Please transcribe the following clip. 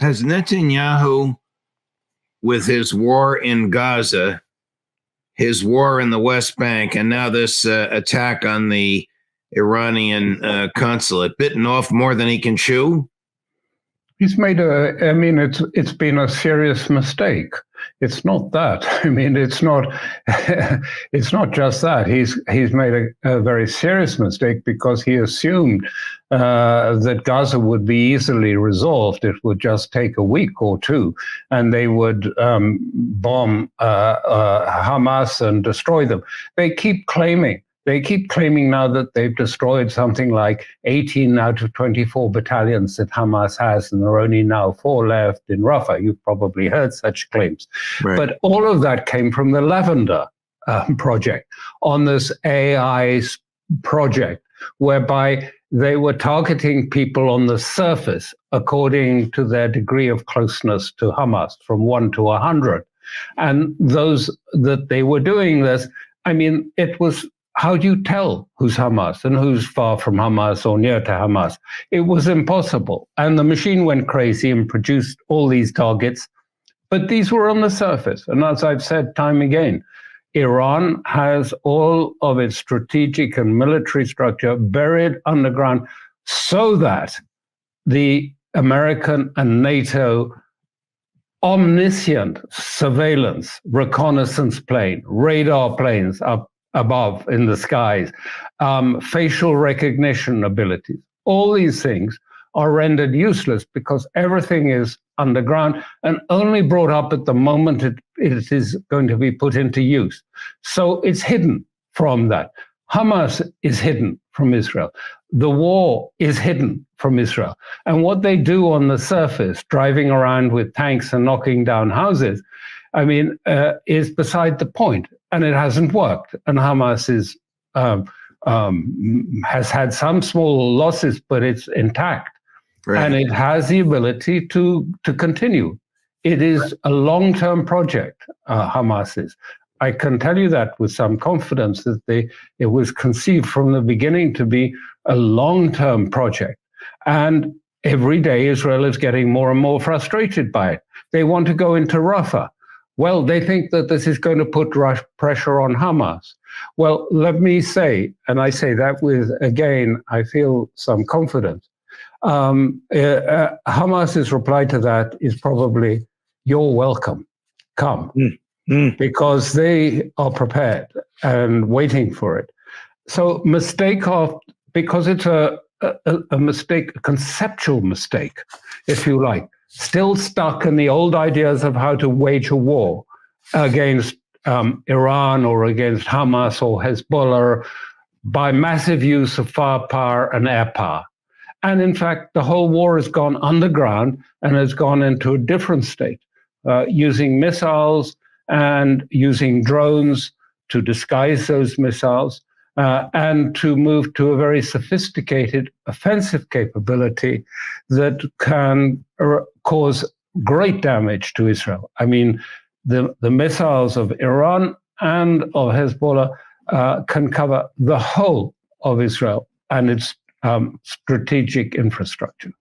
has Netanyahu, with his war in Gaza, his war in the West Bank, and now this attack on the Iranian consulate, bitten off more than he can chew? He's made it's been a serious mistake. It's not that. I mean, it's not just that. He's made a very serious mistake because he assumed that Gaza would be easily resolved. It would just take a week or two, and they would bomb Hamas and destroy them. They keep claiming now that they've destroyed something like 18 out of 24 battalions that Hamas has, and there are only now 4 left in Rafah. You've probably heard such claims. Right. But all of that came from the Lavender project, on this AI project, whereby they were targeting people on the surface according to their degree of closeness to Hamas, from 1 to 100. And those that they were doing this, I mean, it was, how do you tell who's Hamas and who's far from Hamas or near to Hamas? It was impossible. And the machine went crazy and produced all these targets, but these were on the surface. And as I've said time again, Iran has all of its strategic and military structure buried underground so that the American and NATO omniscient surveillance, reconnaissance plane, radar planes up above in the skies, facial recognition abilities, all these things are rendered useless because everything is underground and only brought up at the moment it is going to be put into use. So it's hidden from that. Hamas is hidden from Israel. The war is hidden from Israel. And what they do on the surface, driving around with tanks and knocking down houses, I mean, is beside the point. And it hasn't worked. And Hamas has had some small losses, but it's intact. Right. And it has the ability to continue. It is a long-term project, Hamas is. I can tell you that with some confidence that it was conceived from the beginning to be a long-term project. And every day Israel is getting more and more frustrated by it. They want to go into Rafah. Well, they think that this is going to put pressure on Hamas. Well, let me say, and I say that with, again, I feel some confidence. Hamas's reply to that is probably, "You're welcome, come," because they are prepared and waiting for it. So because it's a mistake, a conceptual mistake, if you like, still stuck in the old ideas of how to wage a war against Iran or against Hamas or Hezbollah by massive use of firepower and air power. And in fact, the whole war has gone underground and has gone into a different state, using missiles and using drones to disguise those missiles, and to move to a very sophisticated offensive capability that can cause great damage to Israel. I mean, the missiles of Iran and of Hezbollah can cover the whole of Israel and its strategic infrastructure.